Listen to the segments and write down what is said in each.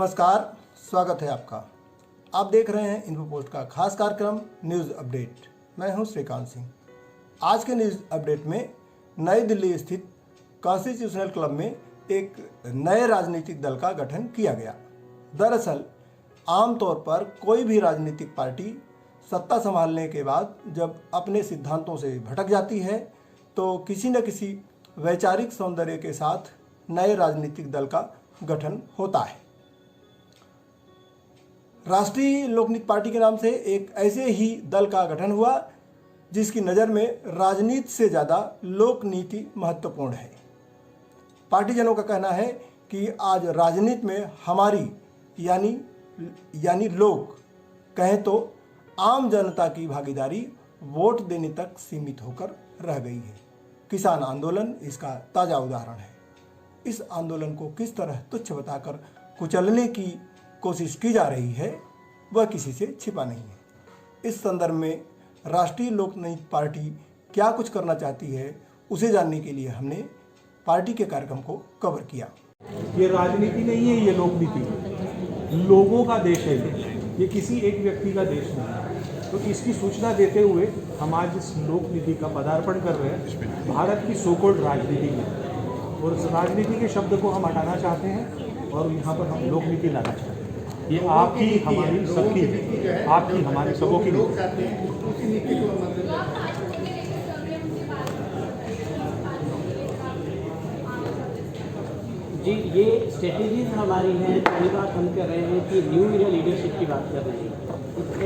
नमस्कार, स्वागत है आपका। आप देख रहे हैं इन्फो पोस्ट का खास कार्यक्रम न्यूज़ अपडेट। मैं हूं श्रीकांत सिंह। आज के न्यूज़ अपडेट में नई दिल्ली स्थित कॉन्स्टिट्यूशनल क्लब में एक नए राजनीतिक दल का गठन किया गया। दरअसल आमतौर पर कोई भी राजनीतिक पार्टी सत्ता संभालने के बाद जब अपने सिद्धांतों से भटक जाती है तो किसी न किसी वैचारिक सौंदर्य के साथ नए राजनीतिक दल का गठन होता है। राष्ट्रीय लोकनीति पार्टी के नाम से एक ऐसे ही दल का गठन हुआ जिसकी नज़र में राजनीति से ज़्यादा लोकनीति महत्वपूर्ण है। पार्टीजनों का कहना है कि आज राजनीति में हमारी यानी लोग कहें तो आम जनता की भागीदारी वोट देने तक सीमित होकर रह गई है। किसान आंदोलन इसका ताज़ा उदाहरण है। इस आंदोलन को किस तरह तुच्छ बताकर कुचलने की कोशिश की जा रही है वह किसी से छिपा नहीं है। इस संदर्भ में राष्ट्रीय लोकनीति पार्टी क्या कुछ करना चाहती है उसे जानने के लिए हमने पार्टी के कार्यक्रम को कवर किया। ये राजनीति नहीं है, ये लोकनीति है। लोगों का देश है ये किसी एक व्यक्ति का देश नहीं है। तो इसकी सूचना देते हुए हम आज इस लोकनीति का पदार्पण कर रहे हैं भारत की सोकोल्ड राजनीति में। और उस राजनीति के शब्द को हम हटाना चाहते हैं और यहाँ पर हम लोकनीति लाना चाहते हैं। ये आपकी हमारी सबकी है, आपकी हमारी सबों की जी। ये स्ट्रेटेजीज हमारी हैं। पहली बात हम कर रहे हैं कि न्यू इंडिया लीडरशिप की बात कर रहे हैं।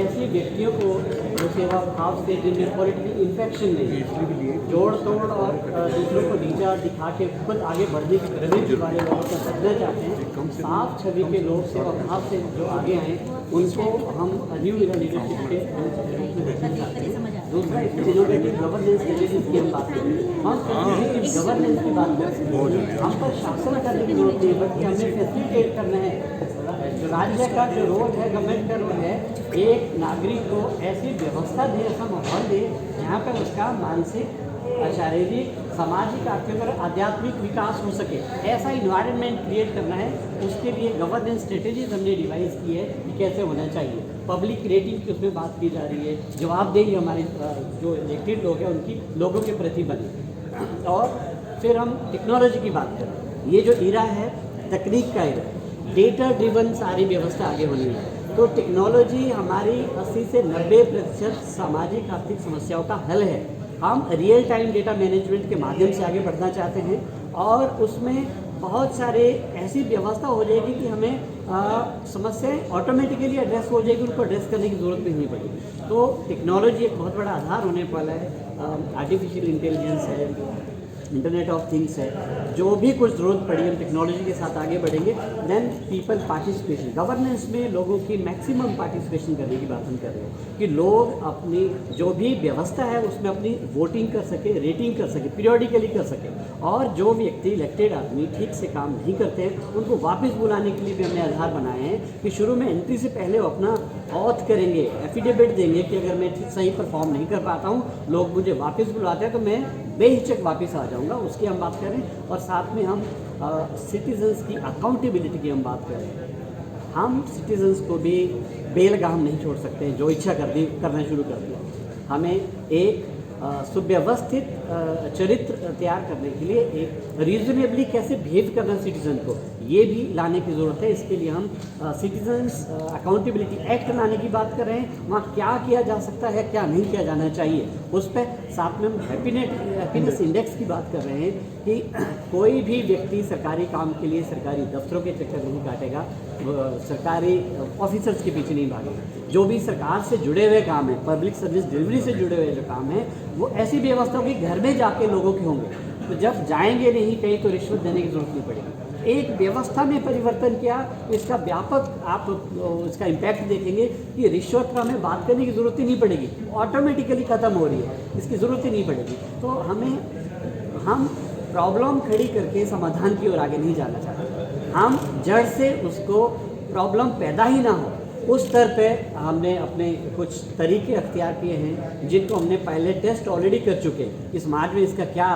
ऐसे व्यक्तियों को जो सेवा भाव से जिनमें पॉलिटिकल इन्फेक्शन नहीं, जोड़ तोड़ और दूसरों को नीचा दिखा के खुद आगे बढ़ने की प्रवृत्ति वाले लोगों को बदलना चाहते हैं। साफ छवि के लोग सेवा भाव से जो आगे आए उनको हम न्यू इंडिया लीडरशिप के रूप में देखना चाहते हैं। दूसरा इनोवेटिव गवर्नेंस की हम बात करें, हम गवर्नेंस की बात करें। हम पर शासन करने की जरूरत नहीं है बल्कि हमें फैसिलिटेट करना है। राज्य का जो रोल है, गवर्नमेंट का रोल है, एक नागरिक को ऐसी व्यवस्था दे, ऐसा माहौल दे जहाँ पर उसका मानसिक, शारीरिक, सामाजिक, आर्थिक और आध्यात्मिक विकास हो सके। ऐसा इन्वायरमेंट क्रिएट करना है। उसके लिए गवर्नेंस स्ट्रेटेजीज हमने डिवाइस की है कि कैसे होना चाहिए। पब्लिक रेटिंग की उसमें बात की जा रही है। जवाबदेही हमारे जो इलेक्टेड लोग हैं उनकी लोगों के प्रति बने। और फिर हम टेक्नोलॉजी की बात करें। ये जो इरा है तकनीक का इरा, डेटा ड्रिवन सारी व्यवस्था आगे होनी है। तो टेक्नोलॉजी हमारी 80 से 90% सामाजिक आर्थिक समस्याओं का हल है। हम रियल टाइम डेटा मैनेजमेंट के माध्यम से आगे बढ़ना चाहते हैं और उसमें बहुत सारे ऐसी व्यवस्था हो जाएगी कि हमें समस्याएं ऑटोमेटिकली एड्रेस हो जाएगी, उनको एड्रेस करने की ज़रूरत नहीं पड़ेगी। तो टेक्नोलॉजी एक बहुत बड़ा आधार होने वाला है। आर्टिफिशियल इंटेलिजेंस है, इंटरनेट ऑफ थिंग्स है। जो भी कुछ ज़रूरत पड़ी हम टेक्नोलॉजी के साथ आगे बढ़ेंगे। देन पीपल पार्टिसिपेशन, गवर्नेंस में लोगों की मैक्सिमम पार्टिसिपेशन करने की बात हम कर रहे हैं कि लोग अपनी जो भी व्यवस्था है उसमें अपनी वोटिंग कर सके, रेटिंग कर सके, पीरियडिकली कर सके। और जो व्यक्ति इलेक्टेड आदमी ठीक से काम नहीं करते हैं उनको वापस बुलाने के लिए भी हमने आधार बनाए हैं कि शुरू में एंट्री से पहले वो अपना ऑथ करेंगे, एफिडेविट देंगे कि अगर मैं सही परफॉर्म नहीं कर पाता हूँ, लोग मुझे वापस बुलाते हैं तो मैं बेहिचक वापस आ जाऊंगा। उसकी हम बात करें। और साथ में हम सिटीजन्स की अकाउंटेबिलिटी की हम बात करें। हम सिटीजन्स को भी बेलगाम नहीं छोड़ सकते। जो इच्छा करना शुरू कर दिया। हमें एक सुव्यवस्थित चरित्र तैयार करने के लिए एक रीजनेबली कैसे बिहेव करना सिटीजन को, ये भी लाने की ज़रूरत है। इसके लिए हम सिटीजन्स अकाउंटेबिलिटी एक्ट लाने की बात कर रहे हैं। वहाँ क्या किया जा सकता है, क्या नहीं किया जाना चाहिए, उस पर साथ में हम हैप्पीनेस इंडेक्स की बात कर रहे हैं कि कोई भी व्यक्ति सरकारी काम के लिए सरकारी दफ्तरों के चक्कर नहीं काटेगा, सरकारी ऑफिसर्स के पीछे नहीं भागेगा। जो भी सरकार से जुड़े हुए काम है, पब्लिक सर्विस डिलीवरी से जुड़े हुए जो काम है, वो ऐसी व्यवस्था होगी घर में जाके लोगों के होंगे। तो जब जाएंगे नहीं कहीं तो रिश्वत देने की जरूरत नहीं पड़ेगी। एक व्यवस्था में परिवर्तन किया, इसका व्यापक आप इसका इम्पैक्ट देखेंगे कि रिश्वत का हमें बात करने की ज़रूरत ही नहीं पड़ेगी, ऑटोमेटिकली ख़त्म हो रही है, इसकी ज़रूरत ही नहीं पड़ेगी। तो हम प्रॉब्लम खड़ी करके समाधान की ओर आगे नहीं जाना चाहते। हम जड़ से उसको प्रॉब्लम पैदा ही ना हो उस स्तर पे हमने अपने कुछ तरीके अख्तियार किए हैं जिनको हमने पहले टेस्ट ऑलरेडी कर चुके हैं। इस समाज में इसका क्या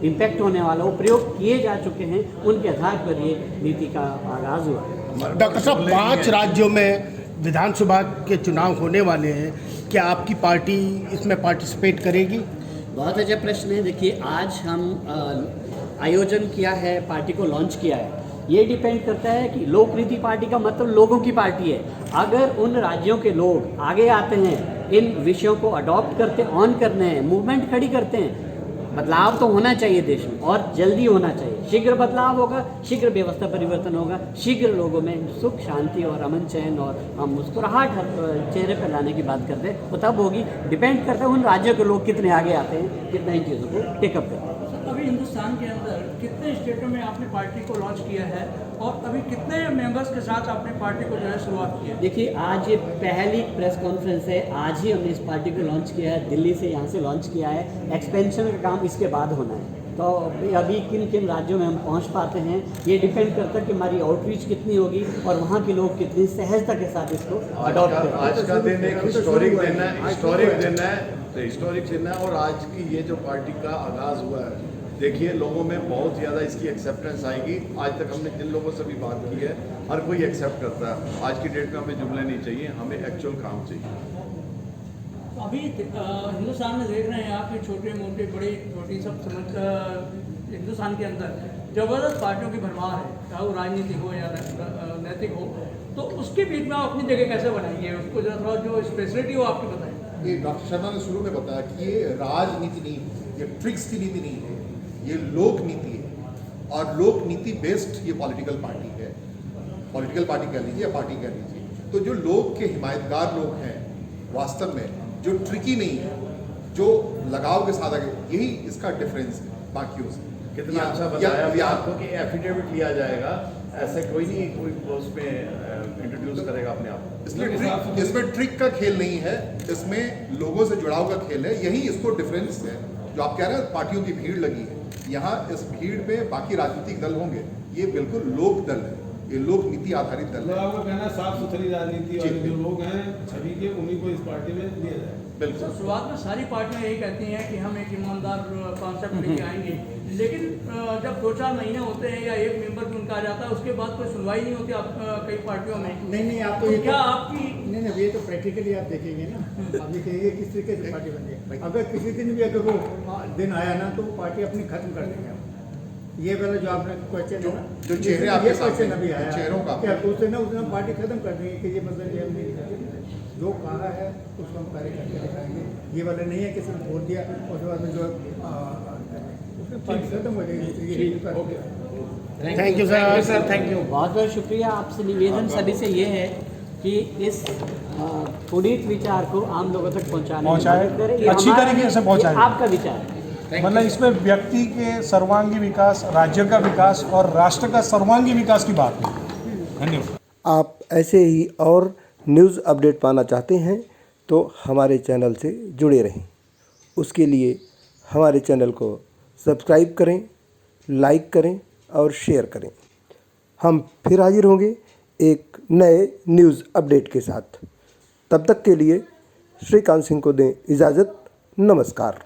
इम्पैक्ट होने वाला वो प्रयोग किए जा चुके हैं, उनके आधार पर ये नीति का आगाज़ हुआ। डॉक्टर साहब, 5 राज्यों में विधानसभा के चुनाव होने वाले हैं, क्या आपकी पार्टी इसमें पार्टिसिपेट करेगी? बहुत अच्छा प्रश्न है। देखिए, आज हम आयोजन किया है, पार्टी को लॉन्च किया है। ये डिपेंड करता है कि लोक नीति पार्टी का मतलब लोगों की पार्टी है। अगर उन राज्यों के लोग आगे आते हैं, इन विषयों को अडॉप्ट करते, ऑन करने हैं, मूवमेंट खड़ी करते हैं, बदलाव तो होना चाहिए देश में और जल्दी होना चाहिए। शीघ्र बदलाव होगा, शीघ्र व्यवस्था परिवर्तन होगा, शीघ्र लोगों में सुख शांति और अमन चैन और हम मुस्कुराहट चेहरे पर लाने की बात करते हैं, वो तब होगी। डिपेंड करता है उन राज्यों के लोग कितने आगे आते हैं, कितना इन चीज़ों को टेकअप करते हैं। अभी हिंदुस्तान के अंदर कितने स्टेटों में आपने पार्टी को लॉन्च किया है और अभी कितने मेंबर्स के साथ आपने पार्टी को जो है शुरुआत की है? देखिए, आज ये पहली प्रेस कॉन्फ्रेंस है। आज ही हमने इस पार्टी को लॉन्च किया है, दिल्ली से यहाँ से लॉन्च किया है। एक्सपेंशन का काम इसके बाद होना है। तो अभी किन किन राज्यों में हम पहुँच पाते हैं, ये डिपेंड करता है कि हमारी आउटरीच कितनी होगी और वहाँ के लोग कितनी सहजता के साथ इसको अडॉप्ट करें। आज का दिन एक हिस्टोरिक दिन है और आज की ये जो पार्टी का आगाज़ हुआ है, देखिए लोगों में बहुत ज़्यादा इसकी एक्सेप्टेंस आएगी। आज तक हमने जिन लोगों से भी बात की है, हर कोई एक्सेप्ट करता है। आज की डेट में हमें जुमले नहीं चाहिए, हमें एक्चुअल काम चाहिए। अभी हिंदुस्तान में देख रहे हैं आप कि छोटे मोटे बड़े छोटी सब समझ हिंदुस्तान के अंदर ज़बरदस्त पार्टियों की भरमार है, चाहे वो राजनीतिक हो या नैतिक हो। तो उसके बीच में आप अपनी जगह कैसे बनाएंगे उसको, जरा थोड़ा जो स्पेशलिटी हो आपकी बताएं। ये डॉक्टर शर्मा ने शुरू में बताया कि ये राजनीति नहीं है, ये ट्रिक्स की नीति नहीं है, ये लोक नीति है और लोक नीति बेस्ड ये पॉलिटिकल पार्टी है। पॉलिटिकल पार्टी कह लीजिए या पार्टी कह लीजिए। तो जो लोग के हिमायतगार लोग हैं, वास्तव में जो ट्रिकी नहीं है, जो लगाव के साथ आगे, यही इसका डिफरेंस है बाकियों से। कितना अच्छा बताया अभी आपको कि एफिडेविट लिया जाएगा, ऐसे कोई नहीं कोई उसमें इंट्रोड्यूस करेगा अपने आप। इसमें ट्रिक का खेल नहीं है, इसमें लोगों से जुड़ाव का खेल है। यही इसको डिफरेंस है। जो आप कह रहे हैं पार्टियों की भीड़ लगी है, यहाँ इस भीड़ में बाकी राजनीतिक दल होंगे, ये बिल्कुल लोक दल है, ये लोक नीति आधारित दल है। आपका कहना साफ सुथरी राजनीति और जो लोग हैं छवि के, उन्हीं को इस पार्टी में लिया जाए। बिल्कुल। शुरुआत में सारी पार्टियां यही कहती हैं कि हम एक ईमानदार कॉन्सेप्ट लेके आएंगे, लेकिन जब 2-4 महीने होते हैं या एक मेंबर भी उनका आ जाता है, उसके बाद कोई सुनवाई नहीं होती आप कई पार्टियों में। नहीं आप तो ये क्या आपकी नहीं ये तो प्रैक्टिकली आप देखेंगे ना। आप देखेंगे किस तरीके से पार्टी बन गई। अगर किसी दिन भी अगर वो दिन आया ना तो वो पार्टी अपनी खत्म कर देंगे। ये वाला जो आपने क्वेश्चन है ना, जो चेहरे आपके क्वेश्चन अभी आया चेहरों का क्या उससे ना उसने पार्टी खत्म कर देंगे कि ये मतलब ये हम नहीं करेंगे। जो कहा है उसको हम कार्य करके दिखाएंगे। ये वाला नहीं है कि सिर्फ वोट दिया और उसके बाद में जो उसमें पार्टी खत्म हो जाएगी। Thank you sir, thank you. बहुत बहुत शुक्रिया। आपसे निवेदन सभी से ये है कि इस पुनीत विचार को आम लोगों तक पहुंचाएं, करें। अच्छी तरीके से पहुंचाएं। आपका विचार है, मतलब इसमें व्यक्ति के सर्वांगी विकास, राज्य का विकास और राष्ट्र का सर्वांगी विकास की बात है। धन्यवाद। आप ऐसे ही और न्यूज़ अपडेट पाना चाहते हैं तो हमारे चैनल से जुड़े रहें। उसके लिए हमारे चैनल को सब्सक्राइब करें, लाइक करें और शेयर करें। हम फिर हाजिर होंगे एक नए न्यूज़ अपडेट के साथ। तब तक के लिए श्रीकांत सिंह को दें इजाज़त। नमस्कार।